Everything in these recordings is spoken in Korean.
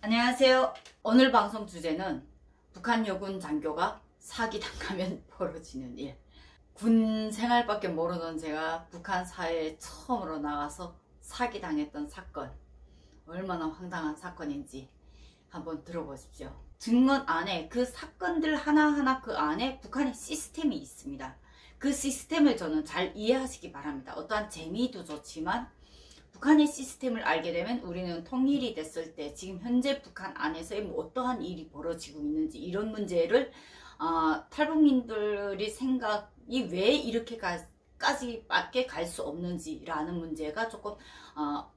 안녕하세요. 오늘 방송 주제는 북한 여군 장교가 사기당하면 벌어지는 일. 군 생활밖에 모르는 제가 북한 사회에 처음으로 나가서 사기당했던 사건, 얼마나 황당한 사건인지 한번 들어보십시오. 증언 안에 그 사건들 하나하나 그 안에 북한의 시스템이 있습니다. 그 시스템을 저는 잘 이해하시기 바랍니다. 어떠한 재미도 좋지만 북한의 시스템을 알게 되면 우리는 통일이 됐을 때 지금 현재 북한 안에서의 어떠한 일이 벌어지고 있는지, 이런 문제를 탈북민들이 생각이 왜 이렇게까지밖에 갈 수 없는지라는 문제가 조금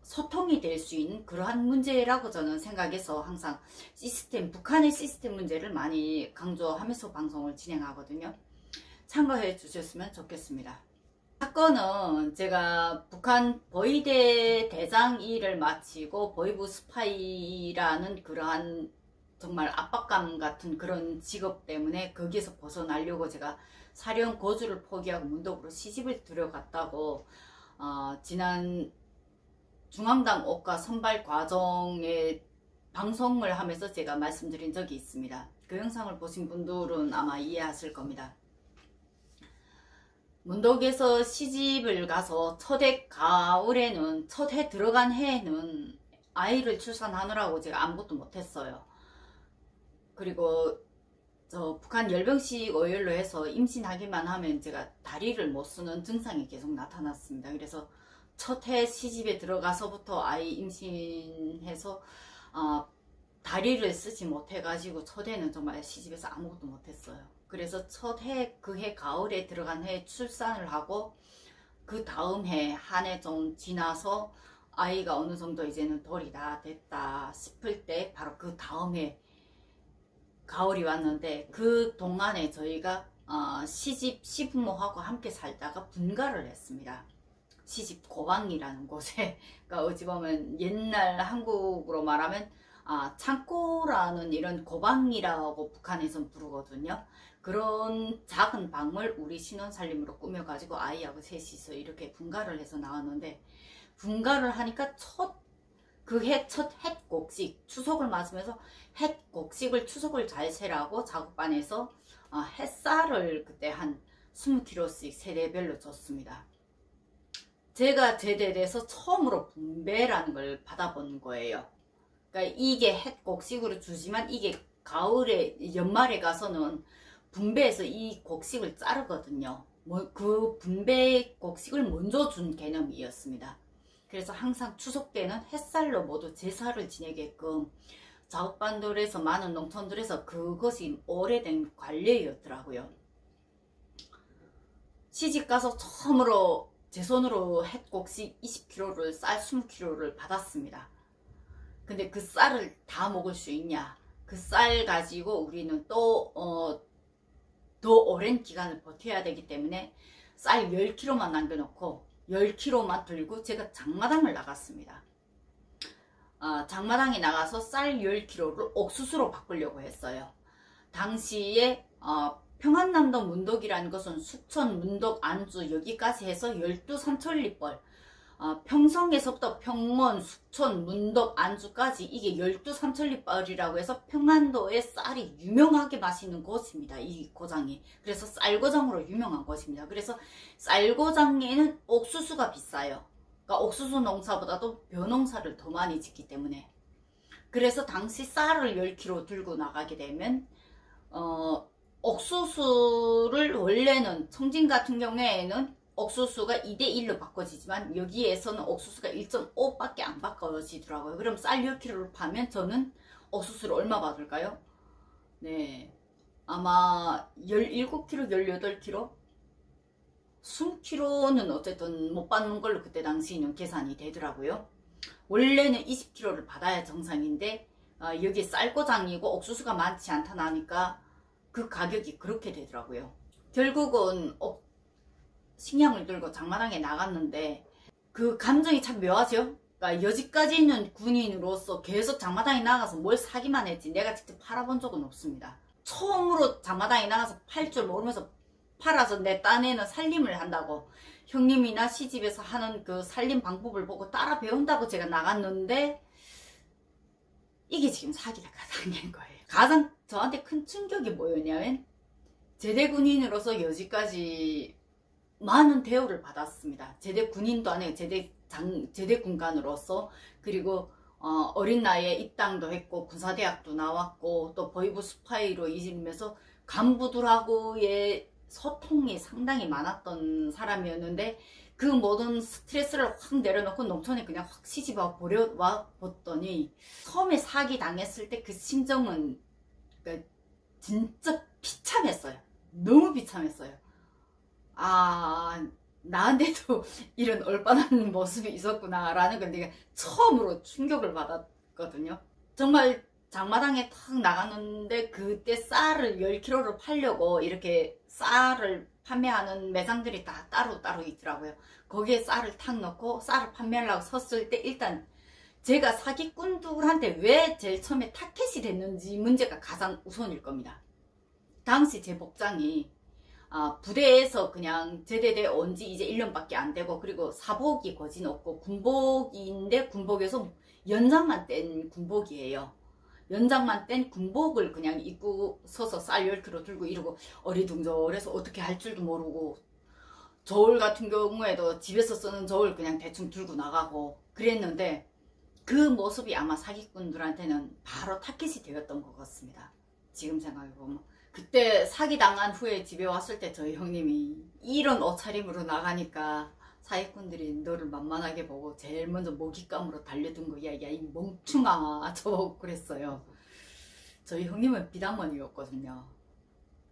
소통이 될 수 있는 그러한 문제라고 저는 생각해서 항상 북한의 시스템 문제를 많이 강조하면서 방송을 진행하거든요. 참고해 주셨으면 좋겠습니다. 사건은 제가 북한 보위대 대장 일을 마치고 보위부 스파이라는 그러한 정말 압박감 같은 그런 직업 때문에 거기에서 벗어나려고 제가 사령 고주를 포기하고 문독으로 시집을 들어갔다고 지난 중앙당 옥과 선발 과정에 방송을 하면서 제가 말씀드린 적이 있습니다. 그 영상을 보신 분들은 아마 이해하실 겁니다. 문독에서 시집을 가서 첫해 가을에는, 첫해 들어간 해에는 아이를 출산하느라고 제가 아무것도 못했어요. 그리고 저 북한 열병식 오열로 해서 임신하기만 하면 제가 다리를 못 쓰는 증상이 계속 나타났습니다. 그래서 첫해 시집에 들어가서부터 아이 임신해서 다리를 쓰지 못해가지고 첫해는 정말 시집에서 아무것도 못했어요. 그래서 첫해, 그 해 가을에 들어간 해 출산을 하고 그 다음 해 한 해 좀 지나서 아이가 어느 정도 이제는 돌이 다 됐다 싶을 때 바로 그 다음 해 가을이 왔는데, 그 동안에 저희가 시부모하고 함께 살다가 분가를 했습니다. 시집 고방이라는 곳에, 그러니까 어찌 보면 옛날 한국으로 말하면 창고라는 이런 고방이라고 북한에선 부르거든요. 그런 작은 방을 우리 신혼살림으로 꾸며가지고 아이하고 셋이서 이렇게 분가를 해서 나왔는데, 분가를 하니까 그 해 첫 햇곡식, 추석을 맞으면서 햇곡식을 추석을 잘 세라고 작업반에서 햇쌀을 그때 한 20kg씩 세대별로 줬습니다. 제가 제대돼서 처음으로 분배라는 걸 받아본 거예요. 그러니까 이게 햇곡식으로 주지만 이게 가을에, 연말에 가서는 분배해서 이 곡식을 자르거든요. 그 분배 곡식을 먼저 준 개념이었습니다. 그래서 항상 추석 때는 햇살로 모두 제사를 지내게끔 작업반들에서, 많은 농촌들에서 그것이 오래된 관례였더라고요. 시집가서 처음으로 제 손으로 햇곡식 20kg를, 쌀 20kg를 받았습니다. 근데 그 쌀을 다 먹을 수 있냐? 그 쌀 가지고 우리는 또 더 오랜 기간을 버텨야 되기 때문에 쌀 10kg만 남겨놓고 10kg만 들고 제가 장마당을 나갔습니다. 장마당에 나가서 쌀 10kg를 옥수수로 바꾸려고 했어요. 당시에 평안남도 문독이라는 것은 숙천, 문독, 안주 여기까지 해서 12삼천리벌, 평성에서부터 평원, 숙천, 문덕, 안주까지 이게 12삼천리벌이라고 해서 평안도의 쌀이 유명하게 마시는 곳입니다. 이 고장이. 그래서 쌀고장으로 유명한 곳입니다. 그래서 쌀고장에는 옥수수가 비싸요. 그러니까 옥수수 농사보다도 벼농사를 더 많이 짓기 때문에. 그래서 당시 쌀을 10kg 들고 나가게 되면 옥수수를 원래는 청진 같은 경우에는 옥수수가 2대1로 바꿔지지만 여기에서는 옥수수가 1.5밖에 안 바꿔지더라고요. 그럼 쌀 10kg를 파면 저는 옥수수를 얼마 받을까요? 네, 아마 17kg, 18kg? 20kg는 어쨌든 못 받는 걸로 그때 당시에는 계산이 되더라고요. 원래는 20kg를 받아야 정상인데 여기 쌀고장이고 옥수수가 많지 않다 나니까 그 가격이 그렇게 되더라고요. 결국은 식량을 들고 장마당에 나갔는데 그 감정이 참 묘하죠. 그러니까 여지까지는 군인으로서 계속 장마당에 나가서 뭘 사기만 했지 내가 직접 팔아본 적은 없습니다. 처음으로 장마당에 나가서 팔 줄 모르면서 팔아서 내 딴에는 살림을 한다고, 형님이나 시집에서 하는 그 살림 방법을 보고 따라 배운다고 제가 나갔는데 이게 지금 사기다 가상인 거예요. 가장 저한테 큰 충격이 뭐였냐면 제대 군인으로서 여지까지 많은 대우를 받았습니다. 제대 군인도 아니고 제대 군관으로서. 그리고 어린 나이에 입당도 했고 군사대학도 나왔고 또 보이브 스파이로 이지면서 간부들하고의 소통이 상당히 많았던 사람이었는데 그 모든 스트레스를 확 내려놓고 농촌에 그냥 확 시집와 봤더니 처음에 사기 당했을 때 그 심정은 그러니까 진짜 비참했어요. 너무 비참했어요. 아, 나한테도 이런 얼빠른 모습이 있었구나 라는 걸 내가 처음으로 충격을 받았거든요. 정말 장마당에 탁 나갔는데 그때 쌀을 10kg를 팔려고 이렇게 쌀을 판매하는 매장들이 다 따로 있더라고요. 거기에 쌀을 탁 넣고 쌀을 판매하려고 섰을 때 일단 제가 사기꾼들한테 왜 제일 처음에 타켓이 됐는지 문제가 가장 우선일 겁니다. 당시 제 복장이 부대에서 그냥 제대돼 온 지 이제 1년밖에 안 되고 그리고 사복이 거진 없고 군복인데 군복에서 연장만 뗀 군복이에요. 연장만 뗀 군복을 그냥 입고 서서 쌀 10kg 들고 이러고 어리둥절해서 어떻게 할 줄도 모르고 저울 같은 경우에도 집에서 쓰는 저울 그냥 대충 들고 나가고 그랬는데 그 모습이 아마 사기꾼들한테는 바로 타켓이 되었던 것 같습니다. 지금 생각해보면 그때 사기당한 후에 집에 왔을 때 저희 형님이 이런 옷차림으로 나가니까 사기꾼들이 너를 만만하게 보고 제일 먼저 먹잇감으로 달려든 거야. 야, 이 멍충아. 저보고 그랬어요. 저희 형님은 비단머니였거든요.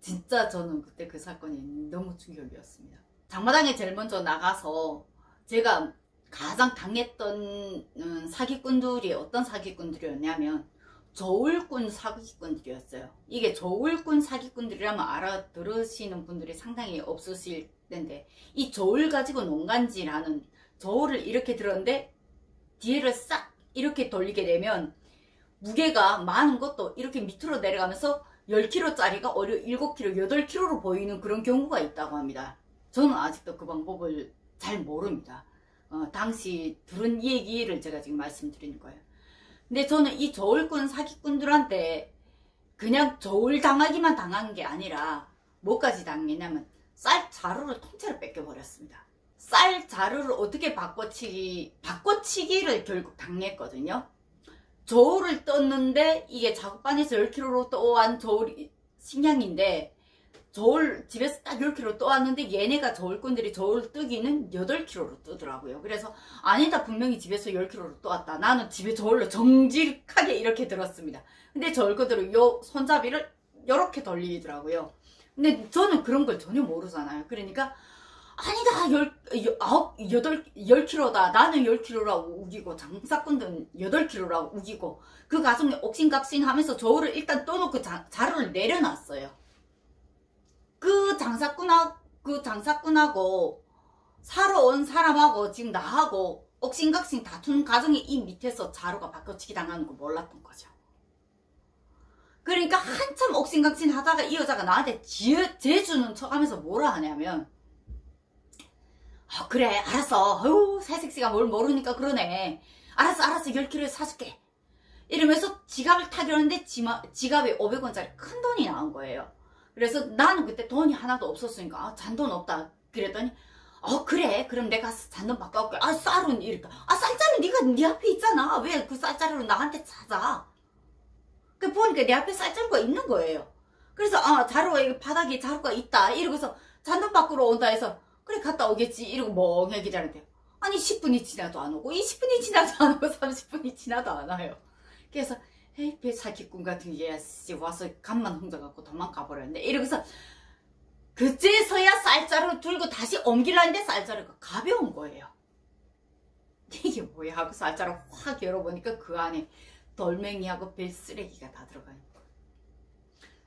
진짜 저는 그때 그 사건이 너무 충격이었습니다. 장마당에 제일 먼저 나가서 제가 가장 당했던 사기꾼들이 어떤 사기꾼들이었냐면 저울꾼 사기꾼들이었어요. 이게 저울꾼 사기꾼들이라면 알아들으시는 분들이 상당히 없으실 텐데 이 저울 가지고 농간지라는 저울을 이렇게 들었는데 뒤를 싹 이렇게 돌리게 되면 무게가 많은 것도 이렇게 밑으로 내려가면서 10kg짜리가 오히려 7kg, 8kg로 보이는 그런 경우가 있다고 합니다. 저는 아직도 그 방법을 잘 모릅니다. 당시 들은 얘기를 제가 지금 말씀드리는 거예요. 근데 저는 이 저울꾼 사기꾼들한테 그냥 저울 당하기만 당한 게 아니라 뭐까지 당했냐면 쌀 자루를 통째로 뺏겨버렸습니다. 쌀 자루를 어떻게 바꿔치기를 결국 당했거든요. 저울을 떴는데 이게 작업반에서 10kg로 떠온 저울 식량인데 저울 집에서 딱 10kg 떠왔는데 얘네가 저울꾼들이 저울 뜨기는 8kg로 뜨더라고요. 그래서 아니다 분명히 집에서 10kg로 떠왔다. 나는 집에 저울로 정직하게 이렇게 들었습니다. 근데 저울꾼들은 요 손잡이를 이렇게 돌리더라고요. 근데 저는 그런 걸 전혀 모르잖아요. 그러니까 아니다 10kg다 나는 10kg라고 우기고 장사꾼들은 8kg라고 우기고 그 가슴에 옥신각신 하면서 저울을 일단 떠놓고 자루를 내려놨어요. 그 장사꾼하고 사러 온 사람하고 지금 나하고 옥신각신 다투는 과정에 이 밑에서 자루가 바꿔치기 당하는 거 몰랐던 거죠. 그러니까 한참 옥신각신 하다가 이 여자가 나한테 재주는 척하면서 뭐라 하냐면 그래 알았어 아유 새색시가 뭘 모르니까 그러네 알았어 10kg 사줄게 이러면서 지갑을 타려는데 지갑에 500원짜리 큰 돈이 나온 거예요. 그래서 나는 그때 돈이 하나도 없었으니까 잔돈 없다 그랬더니 그래 그럼 내가 잔돈 바꿔올게. 쌀은 이렇게 쌀자루 네가 네 앞에 있잖아 왜 그 쌀자루를 나한테 찾아. 그 보니까 내 앞에 쌀자루가 있는 거예요. 그래서 자루가 바닥에 자루가 있다 이러고서 잔돈 바꾸러 온다 해서 그래 갔다 오겠지 이러고 멍하게 기다렸대요. 아니 10분이 지나도 안 오고 20분이 지나도 안 오고 30분이 지나도 안 와요. 그래서 에이 배 사기꾼 같은 게 와서 간만 흥져갖고 도망가 버렸는데 이러고서 그제서야 쌀자루 들고 다시 옮기려는데 쌀자루가 가벼운 거예요. 이게 뭐야 하고 쌀자루 확 열어보니까 그 안에 돌멩이하고 벨쓰레기가 다 들어가 있는 거예요.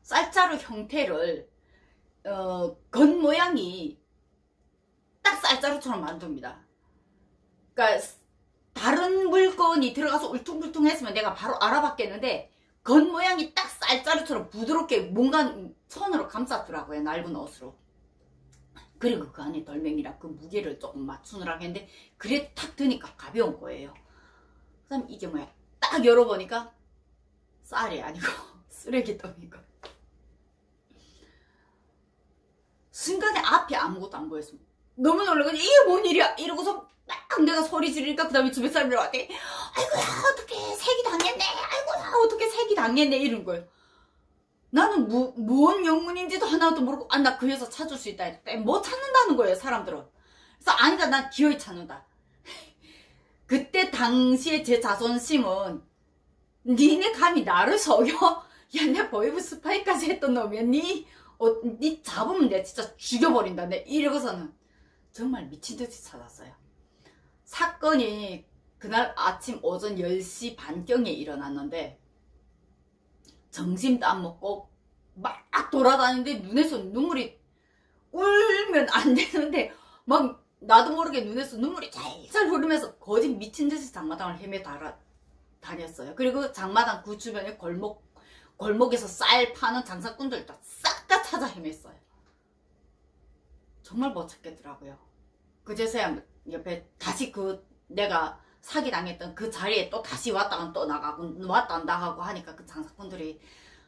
쌀자루 형태를 겉모양이 딱 쌀자루처럼 만듭니다. 그러니까 다른 물건이 들어가서 울퉁불퉁 했으면 내가 바로 알아봤겠는데 겉모양이 딱 쌀자루처럼 부드럽게 뭔가 손으로 감쌌더라고요. 낡은 옷으로. 그리고 그 안에 돌멩이랑 그 무게를 조금 맞추느라 했는데 그래 탁 드니까 가벼운 거예요. 그 다음 이게 뭐야 딱 열어보니까 쌀이 아니고 쓰레기통이고. 순간에 앞에 아무것도 안 보였어. 너무 놀라가지고 이게 뭔 일이야 이러고서 막 내가 소리 지르니까 그 다음에 주변 사람들이 왔대. 아이고야 어떻게 색이 당했네. 아이고야 어떻게 색이 당했네 이런 거예요. 나는 뭔 영문인지도 하나도 모르고 나 그 여자 찾을 수 있다. 못 찾는다는 거예요 사람들은. 그래서 아니다 난 기어이 찾는다. 그때 당시에 제 자존심은 니네 감히 나를 속여? 야 내 보이브 스파이까지 했던 놈이야. 니 잡으면 내가 진짜 죽여버린다. 내 이러고서는 정말 미친듯이 찾았어요. 사건이 그날 아침 오전 10시 반경에 일어났는데 점심도 안 먹고 막 돌아다니는데 눈에서 눈물이 울면 안 되는데 막 나도 모르게 눈에서 눈물이 잘잘 흐르면서 거짓 미친듯이 장마당을 헤매 다녔어요. 그리고 장마당 그 주변에 골목에서 쌀 파는 장사꾼들 싹 다 찾아 헤맸어요. 정말 못 찾겠더라고요. 그제서야 옆에 다시 내가 사기당했던 그 자리에 또 다시 왔다가 또 나가고 왔다 나가고 하니까 그 장사꾼들이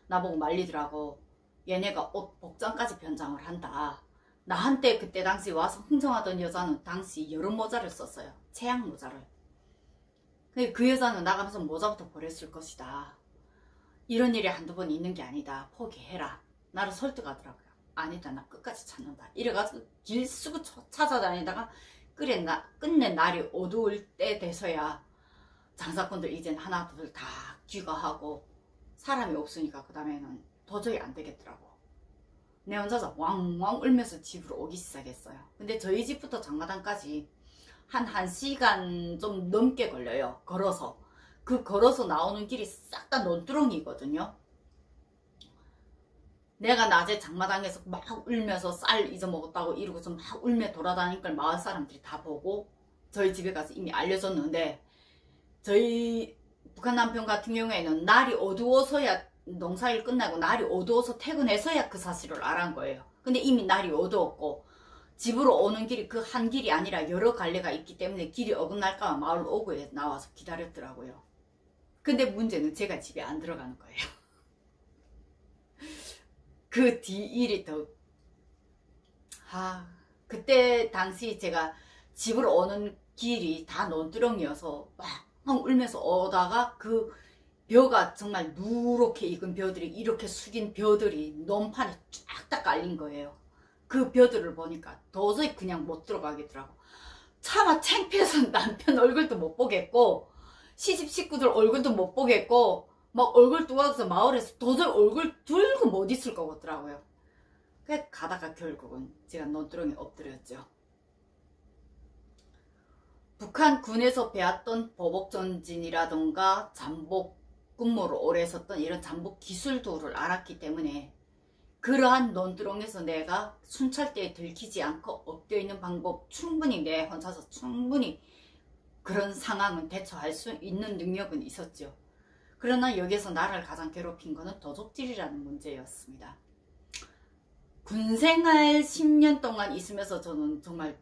나보고 말리더라고. 얘네가 옷 복장까지 변장을 한다. 나한테 그때 당시 와서 흥정하던 여자는 당시 여름 모자를 썼어요. 체양 모자를. 그 여자는 나가면서 모자부터 버렸을 것이다. 이런 일이 한두 번 있는 게 아니다. 포기해라. 나를 설득하더라고요. 아니다 나 끝까지 찾는다. 이래가지고 길 쓰고 찾아다니다가 끝내 날이 어두울 때 돼서야 장사꾼들 이젠 하나 둘 다 귀가하고 사람이 없으니까 그 다음에는 도저히 안 되겠더라고. 내 혼자서 왕왕 울면서 집으로 오기 시작했어요. 근데 저희 집부터 장마당까지 한 1시간 좀 넘게 걸려요. 걸어서. 걸어서 나오는 길이 싹 다 논두렁이거든요. 내가 낮에 장마당에서 막 울면서 쌀 잊어먹었다고 이러고서 막 울며 돌아다니니까 마을 사람들이 다 보고 저희 집에 가서 이미 알려줬는데 저희 북한 남편 같은 경우에는 날이 어두워서야 농사일 끝나고 날이 어두워서 퇴근해서야 그 사실을 알은 거예요. 근데 이미 날이 어두웠고 집으로 오는 길이 그 한 길이 아니라 여러 갈래가 있기 때문에 길이 어긋날까봐 마을 오구에 나와서 기다렸더라고요. 근데 문제는 제가 집에 안 들어가는 거예요. 그 뒤 일이 더 그때 당시 제가 집으로 오는 길이 다 논두렁이어서 막 울면서 오다가 그 벼가 정말 누렇게 익은 벼들이 이렇게 숙인 벼들이 논판에 쫙 다 깔린 거예요. 그 벼들을 보니까 도저히 그냥 못 들어가겠더라고. 차마 창피해서 남편 얼굴도 못 보겠고 시집 식구들 얼굴도 못 보겠고 막 얼굴 두고서 마을에서 도저히 얼굴 들고 못 있을 것 같더라고요. 그래 가다가 결국은 제가 논두렁에 엎드렸죠. 북한 군에서 배웠던 보복전진이라던가 잠복 근무를 오래 했었던 이런 잠복 기술도를 알았기 때문에 그러한 논두렁에서 내가 순찰대에 들키지 않고 엎드려 있는 방법 충분히 내 혼자서 충분히 그런 상황은 대처할 수 있는 능력은 있었죠. 그러나 여기서 나를 가장 괴롭힌 것은 도적질이라는 문제였습니다. 군생활 10년 동안 있으면서 저는 정말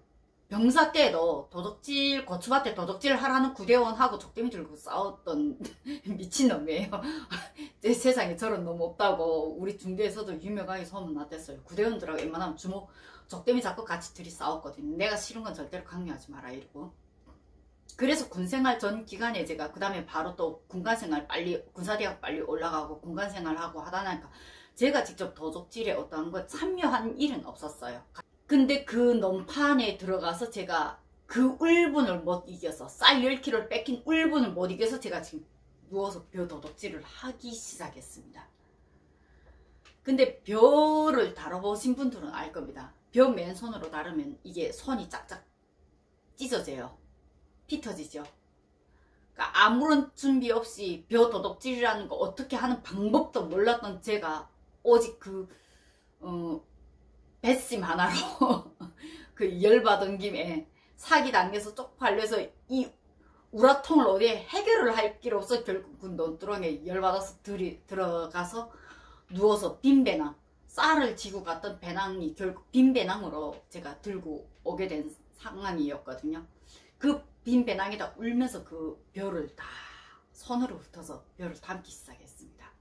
병사 때도 도적질, 고추밭에 도적질 하라는 구대원하고 족대미 들고 싸웠던 미친놈이에요. 세상에 저런 놈 없다고 우리 중대에서도 유명하게 소문났댔어요. 구대원들하고 웬만하면 족대미 잡고 같이 둘이 싸웠거든요. 내가 싫은 건 절대로 강요하지 마라 이러고. 그래서 군생활 전 기간에 제가 그 다음에 바로 또 군관생활 군사대학 빨리 올라가고 군관생활하고 하다 나니까 제가 직접 도적질에 어떠한 걸 참여한 일은 없었어요. 근데 그 논판에 들어가서 제가 그 울분을 못 이겨서 쌀 10kg를 뺏긴 울분을 못 이겨서 제가 지금 누워서 벼 도둑질을 하기 시작했습니다. 근데 벼를 다뤄보신 분들은 알 겁니다. 벼 맨손으로 다루면 이게 손이 짝짝 찢어져요. 피 터지죠. 그러니까 아무런 준비 없이 벼 도둑질이라는 거 어떻게 하는 방법도 몰랐던 제가 오직 배심 하나로 그 열받은 김에 사기 당해서 쪽팔려서 이 우라통을 어디에 해결을 할 길 없어 결국 그 논두렁에 열받아서 들어가서 누워서 빈 배낭 쌀을 지고 갔던 배낭이 결국 빈 배낭으로 제가 들고 오게 된 상황이었거든요. 그 빈 배낭에다 울면서 그 벼를 다 손으로 훑어서 벼를 담기 시작했습니다.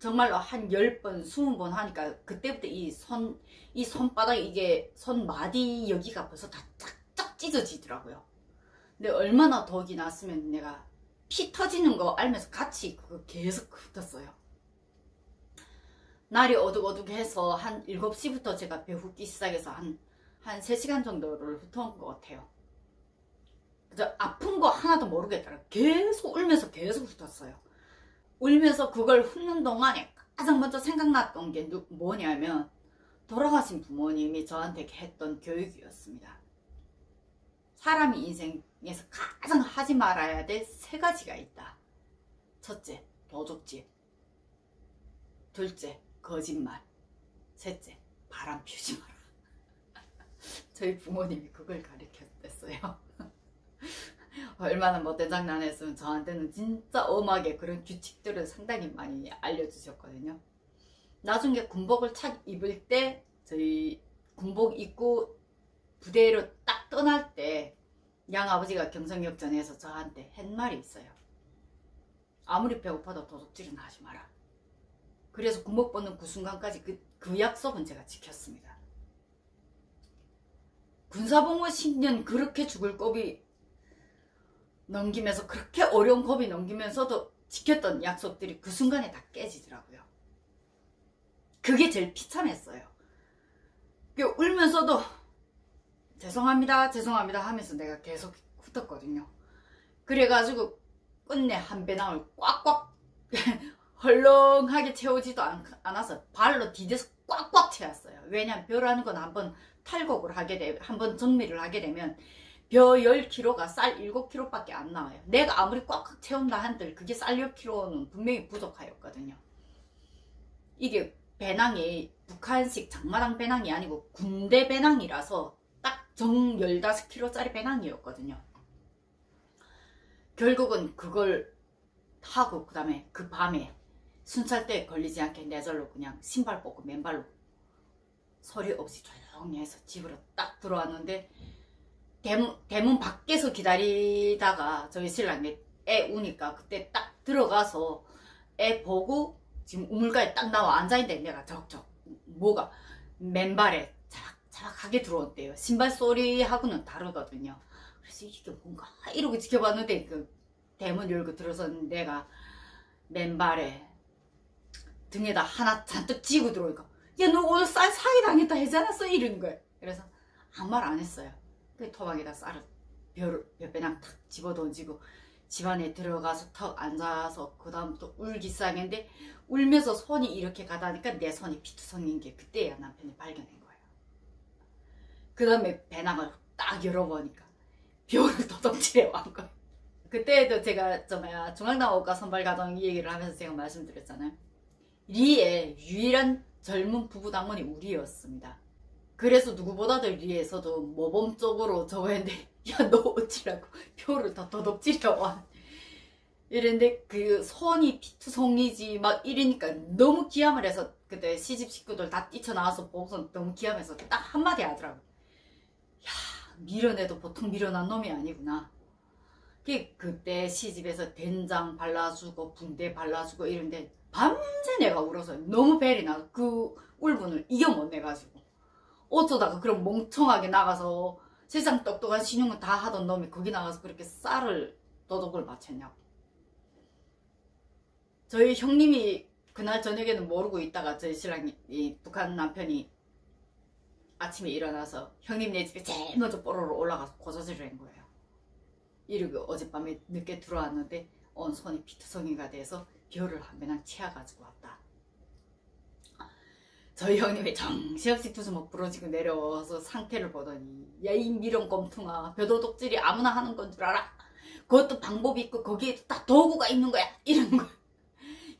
정말로 한 10번, 20번 하니까 그때부터 이 손바닥 이게 손마디 여기가 벌써 다 쫙쫙 찢어지더라고요. 근데 얼마나 덕이 났으면 내가 피 터지는 거 알면서 같이 그거 계속 훑었어요. 날이 어둑어둑해서 한 7시부터 제가 배후기 시작해서 한 3시간 정도를 훑어온 것 같아요. 그래서 아픈 거 하나도 모르겠더라고요. 계속 울면서 계속 훑었어요. 울면서 그걸 훑는 동안에 가장 먼저 생각났던 게 뭐냐면 돌아가신 부모님이 저한테 했던 교육이었습니다. 사람이 인생에서 가장 하지 말아야 될 3가지가 있다. 첫째, 도둑질. 둘째, 거짓말. 셋째, 바람 피우지 마라. 저희 부모님이 그걸 가르쳤댔어요. 얼마나 못된 장난했으면 저한테는 진짜 엄하게 그런 규칙들을 상당히 많이 알려주셨거든요. 나중에 군복을 착 입을 때 저희 군복 입고 부대로 딱 떠날 때 양아버지가 경성역전에서 저한테 한 말이 있어요. 아무리 배고파도 도둑질은 하지 마라. 그래서 군복 벗는 그 순간까지 그 약속은 제가 지켰습니다. 군사복무 10년 그렇게 죽을 고비 넘기면서 그렇게 어려운 고비 넘기면서도 지켰던 약속들이 그 순간에 다 깨지더라고요. 그게 제일 비참했어요. 울면서도 죄송합니다 죄송합니다 하면서 내가 계속 훑었거든요. 그래가지고 끝내 한 배낭을 꽉꽉 헐렁하게 채우지도 않아서 발로 디뎌서 꽉꽉 채웠어요. 왜냐면 벼라는 건 한번 탈곡을 하게 되면, 한번 정리를 하게 되면 벼 10kg가 쌀 7kg밖에 안 나와요. 내가 아무리 꽉꽉 채운다 한들 그게 쌀 10kg는 분명히 부족하였거든요. 이게 배낭이 북한식 장마당 배낭이 아니고 군대 배낭이라서 딱 정 15kg짜리 배낭이었거든요. 결국은 그걸 하고 그 다음에 그 밤에 순찰대에 걸리지 않게 내절로 그냥 신발 벗고 맨발로 소리 없이 조용히 해서 집으로 딱 들어왔는데 대문 밖에서 기다리다가 저희 신랑이 애 우니까 그때 딱 들어가서 애 보고 지금 우물가에 딱 나와 앉아있는데 내가 적적 뭐가 맨발에 차박차박하게 들어온대요. 신발 소리하고는 다르거든요. 그래서 이게 뭔가 이러고 지켜봤는데 그 대문 열고 들어서는 내가 맨발에 등에다 하나 잔뜩 쥐고 들어오니까 야 너 오늘 쌀 사기 당했다 하지 않았어? 이러는 거예요. 그래서 아무 말 안 했어요. 그 토막에다 쌀을 몇 배낭 탁 집어 던지고 집안에 들어가서 턱 앉아서 그 다음부터 울기 시작했는데 울면서 손이 이렇게 가다니까 내 손이 피투성인 게 그때야 남편이 발견한 거예요. 그 다음에 배낭을 딱 열어보니까 벼를 도둑질해 왔 거예요. 그때도 제가 중앙당옥가 선발가정 이 얘기를 하면서 제가 말씀드렸잖아요. 리에 유일한 젊은 부부당원이 우리였습니다. 그래서 누구보다도 리에서도 모범적으로 저거 했는데 야 너 어찌라고 표를 다 도둑질해와 이랬는데 그 손이 피투성이지 막 이러니까 너무 기함을 해서 그때 시집 식구들 다 뛰쳐나와서 보고서 너무 기함해서 딱 한마디 하더라고. 야 밀어내도 보통 밀어난 놈이 아니구나. 그때 시집에서 된장 발라주고 붕대 발라주고 이런데 밤새 내가 울어서 너무 벨이 나서 그 울분을 이겨 못 내가지고 어쩌다가 그런 멍청하게 나가서 세상 똑똑한 신용을 다 하던 놈이 거기 나가서 그렇게 쌀을 도둑을 맞췄냐고. 저희 형님이 그날 저녁에는 모르고 있다가 저희 신랑이 북한 남편이 아침에 일어나서 형님 내 집에 제일 먼저 뽀로로 올라가서 고소질을 한 거예요. 이러고 어젯밤에 늦게 들어왔는데 온 손이 피투성이가 돼서 벼를 한 배낭 채워가지고 왔다. 저희 형님이 정신없이 두수목 부러지고 내려와서 상태를 보더니 야 이 미련곰퉁아 벼도둑질이 아무나 하는 건 줄 알아? 그것도 방법이 있고 거기에도 다 도구가 있는 거야 이러는 거야.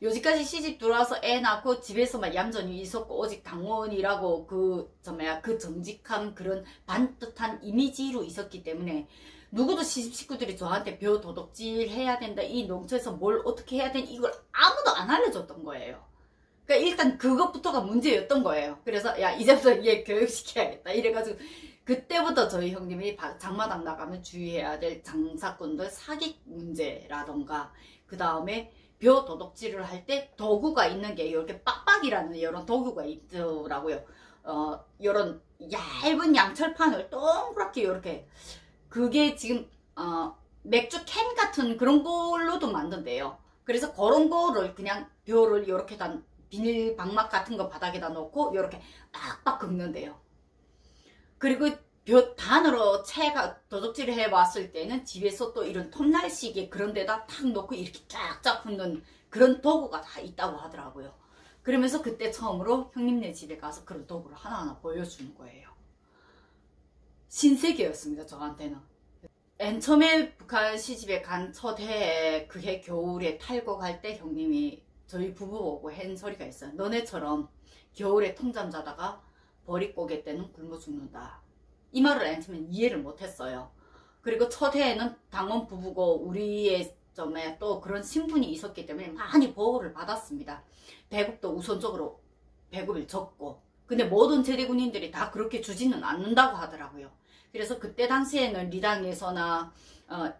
요지까지 시집 들어와서 애 낳고 집에서만 얌전히 있었고 오직 당원이라고 그 정직한 그런 반듯한 이미지로 있었기 때문에 누구도 시집 식구들이 저한테 벼 도둑질 해야 된다 이 농촌에서 뭘 어떻게 해야 되는 이걸 아무도 안 알려줬던 거예요. 그러니까 일단 그것부터가 문제였던 거예요. 그래서 야 이제부터 얘 교육시켜야겠다 이래가지고 그때부터 저희 형님이 장마당 나가면 주의해야 될 장사꾼들 사기 문제라던가 그 다음에 벼 도둑질을 할 때 도구가 있는 게 이렇게 빡빡이라는 이런 도구가 있더라고요. 이런 얇은 양철판을 동그랗게 이렇게, 그게 지금 맥주 캔 같은 그런 걸로도 만든대요. 그래서 그런 거를 그냥 벼를 이렇게 다 비닐 방막 같은 거 바닥에다 놓고 이렇게 빡빡 긁는데요. 그리고 벼 단으로 채가 도둑질을 해봤을 때는 집에서 또 이런 톱날식의 그런 데다 탁 놓고 이렇게 쫙쫙 붓는 그런 도구가 다 있다고 하더라고요. 그러면서 그때 처음으로 형님네 집에 가서 그런 도구를 하나하나 보여주는 거예요. 신세계였습니다, 저한테는. 맨 처음에 북한 시집에 간 첫 해에, 그해 겨울에 탈곡할 때 형님이 저희 부부 보고 한 소리가 있어요. 너네처럼 겨울에 통잠 자다가 버릿고개 때는 굶어 죽는다. 이 말을 맨 처음에 이해를 못했어요. 그리고 첫 해에는 당원 부부고 우리의 점에 또 그런 신분이 있었기 때문에 많이 보호를 받았습니다. 배급도 우선적으로 배급을 줬고, 근데 모든 제대군인들이 다 그렇게 주지는 않는다고 하더라고요. 그래서 그때 당시에는 리당에서나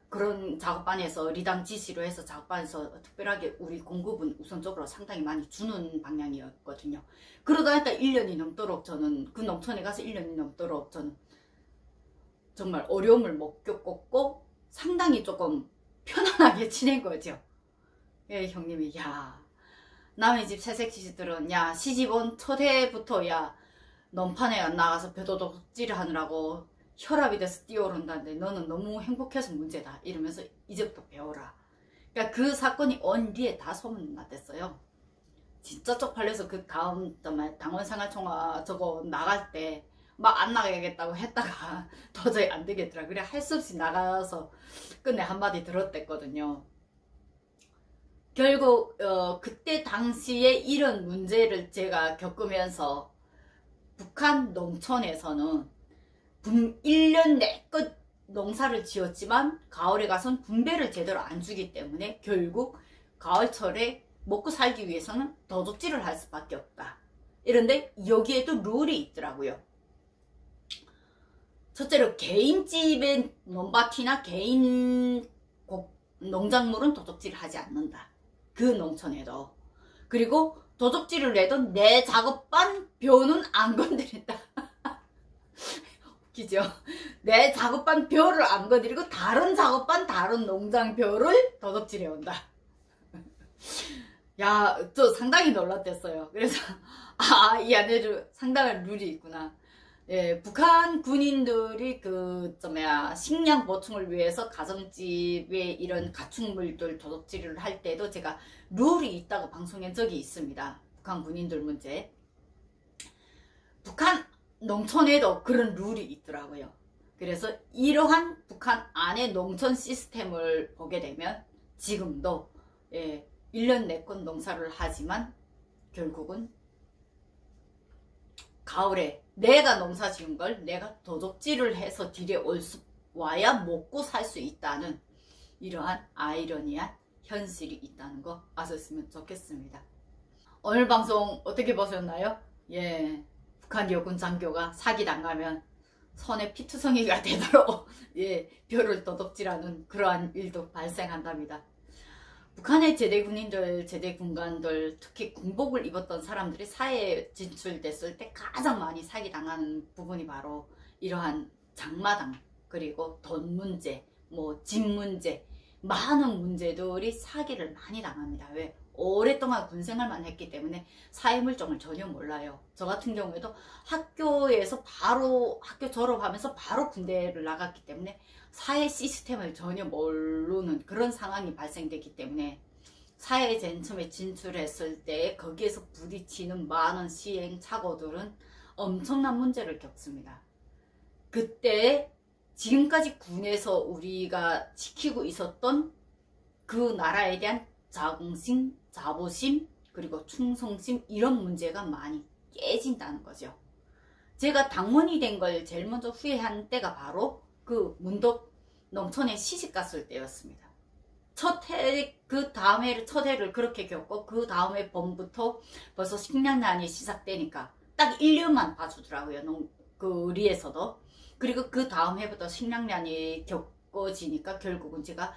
그런 작업반에서 리당 지시로 해서 작업반에서 특별하게 우리 공급은 우선적으로 상당히 많이 주는 방향이었거든요. 그러다 보니까 1년이 넘도록 저는 그 농촌에 가서 1년이 넘도록 저는 정말 어려움을 못 겪었고 상당히 조금 편안하게 지낸 거죠. 예, 형님이 야, 남의 집 새색시들은 야, 시집 온 첫 해부터 야, 논판에 나가서 벼도둑질 하느라고 혈압이 돼서 뛰어오른다는데 너는 너무 행복해서 문제다, 이러면서 이제부터 배워라. 그러니까 그 사건이 온 뒤에 다 소문났댔어요. 진짜 쪽팔려서 그 다음 당원생활총화 저거 나갈 때 막 안 나가야겠다고 했다가 도저히 안 되겠더라. 그래 할 수 없이 나가서 끝내 한마디 들었댔거든요. 결국 그때 당시에 이런 문제를 제가 겪으면서 북한 농촌에서는 1년 내껏 농사를 지었지만 가을에 가선 분배를 제대로 안 주기 때문에 결국 가을철에 먹고 살기 위해서는 도둑질을 할 수밖에 없다. 이런데 여기에도 룰이 있더라고요. 첫째로 개인집의 논밭이나 개인 농작물은 도둑질을 하지 않는다. 그 농촌에도. 그리고 도둑질을 해도 내 작업반 벼는 안 건드린다. 웃기죠? 내 작업반 벼를 안 건드리고 다른 작업반 다른 농장 벼를 도둑질해 온다. 야, 저 상당히 놀랐댔어요. 그래서 이 안에 상당한 룰이 있구나. 예, 북한 군인들이 식량 보충을 위해서 가정집에 이런 가축물들 도둑질을 할 때도 제가 룰이 있다고 방송한 적이 있습니다. 북한 군인들 문제. 북한 농촌에도 그런 룰이 있더라고요. 그래서 이러한 북한 안의 농촌 시스템을 보게 되면 지금도 1년 내껏 농사를 하지만 결국은 가을에 내가 농사 지은 걸 내가 도둑질을 해서 딜에 와야 먹고 살 수 있다는 이러한 아이러니한 현실이 있다는 거 아셨으면 좋겠습니다. 오늘 방송 어떻게 보셨나요? 예, 북한 여군 장교가 사기당하면 손에 피투성이가 되도록 벼를 도둑질하는 그러한 일도 발생한답니다. 북한의 제대군인들, 제대군관들, 특히 군복을 입었던 사람들이 사회에 진출됐을 때 가장 많이 사기당하는 부분이 바로 이러한 장마당, 그리고 돈 문제, 집 문제, 많은 문제들이 사기를 많이 당합니다. 왜? 오랫동안 군생활만 했기 때문에 사회물정을 전혀 몰라요. 저 같은 경우에도 학교에서 바로 학교 졸업하면서 바로 군대를 나갔기 때문에 사회 시스템을 전혀 모르는 그런 상황이 발생됐기 때문에 사회에 맨 처음에 진출했을 때 거기에서 부딪히는 많은 시행착오들은 엄청난 문제를 겪습니다. 그때 지금까지 군에서 우리가 지키고 있었던 그 나라에 대한 자긍심, 자부심, 그리고 충성심, 이런 문제가 많이 깨진다는 거죠. 제가 당원이 된 걸 제일 먼저 후회한 때가 바로 그 문덕 농촌에 시집갔을 때였습니다. 그 다음 해를 첫 해를 그렇게 겪고 그 다음 해 봄부터 벌써 식량난이 시작되니까 딱 1년만 봐주더라고요. 그 리에서도. 그리고 그 다음 해부터 식량난이 겪어지니까 결국은 제가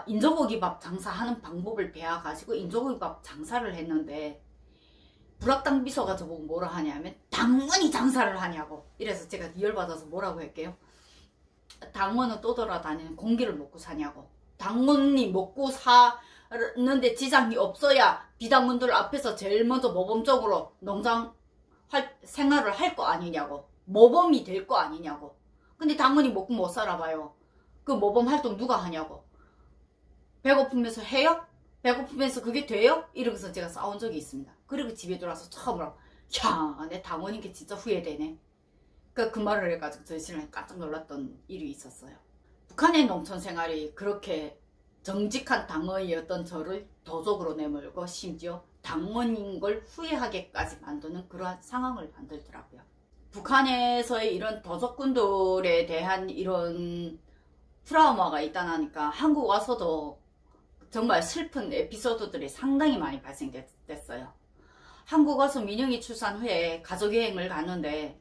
인조고기밥 장사하는 방법을 배워가지고 인조고기밥 장사를 했는데 불악당 비서가 저보고 뭐라 하냐면 당원이 장사를 하냐고. 이래서 제가 열받아서 뭐라고 할게요. 당원은 떠돌아다니는 공기를 먹고 사냐고. 당원이 먹고 사는데 지장이 없어야 비당원들 앞에서 제일 먼저 모범적으로 농장 생활을 할 거 아니냐고. 모범이 될 거 아니냐고. 근데 당원이 먹고 못 살아봐요. 그 모범 활동 누가 하냐고. 배고프면서 해요? 배고프면서 그게 돼요? 이러면서 제가 싸운 적이 있습니다. 그리고 집에 들어와서 처음으로 야, 내 당원인 게 진짜 후회되네. 그 말을 해가지고 저희 신랑이 깜짝 놀랐던 일이 있었어요. 북한의 농촌 생활이 그렇게 정직한 당원이었던 저를 도적으로 내몰고 심지어 당원인 걸 후회하게까지 만드는 그러한 상황을 만들더라고요. 북한에서의 이런 도적군들에 대한 이런 트라우마가 있다니까 한국 와서도 정말 슬픈 에피소드들이 상당히 많이 발생됐어요. 한국 와서 민영이 출산 후에 가족여행을 갔는데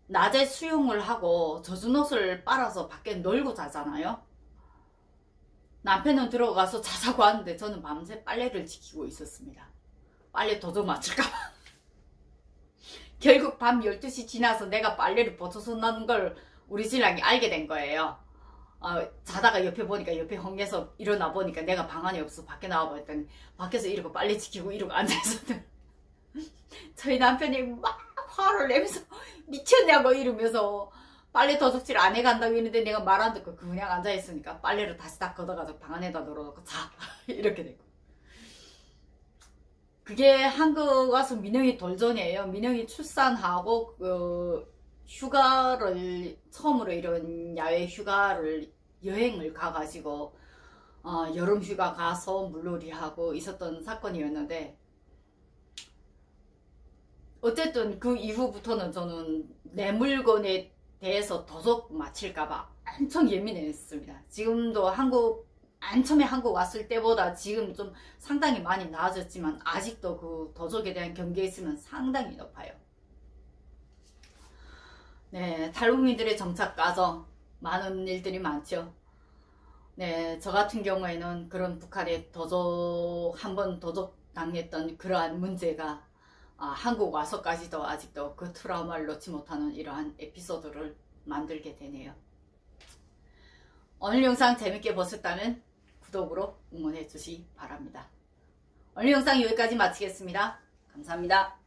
낮에 수영을 하고 젖은 옷을 빨아서 밖에 널고 자잖아요. 남편은 들어가서 자자고 하는데 저는 밤새 빨래를 지키고 있었습니다. 빨래 도적 맞출까봐. 결국 밤 12시 지나서 내가 빨래를 벗어서 나는 걸 우리 신랑이 알게 된 거예요. 자다가 옆에 보니까 옆에 헝에서 일어나 보니까 내가 방 안에 없어서 밖에 나와봤더니 밖에서 이러고 빨래 지키고 이러고 앉아있었더니 저희 남편이 막 화를 내면서 미쳤냐고 이러면서 빨래 도둑질 안 해간다고 했는데 내가 말 안 듣고 그냥 앉아있으니까 빨래를 다시 딱 걷어가지고 방 안에다 널어놓고 자 이렇게 되고. 그게 한국 와서 민영이 돌전이에요. 민영이 출산하고 휴가를 처음으로 이런 야외 휴가를 여행을 가가지고 여름 휴가 가서 물놀이 하고 있었던 사건이었는데 어쨌든 그 이후부터는 저는 내 물건에 대해서 도적 맞힐까봐 엄청 예민했습니다. 지금도 처음에 한국 왔을 때보다 지금 좀 상당히 많이 나아졌지만 아직도 그 도적에 대한 경계심은 상당히 높아요. 네, 탈북민들의 정착 과정 많은 일들이 많죠. 네, 저 같은 경우에는 그런 북한에 한번 도적 당했던 그러한 문제가 한국 와서까지도 아직도 그 트라우마를 놓지 못하는 이러한 에피소드를 만들게 되네요. 오늘 영상 재밌게 보셨다면 구독으로 응원해 주시기 바랍니다. 오늘 영상 여기까지 마치겠습니다. 감사합니다.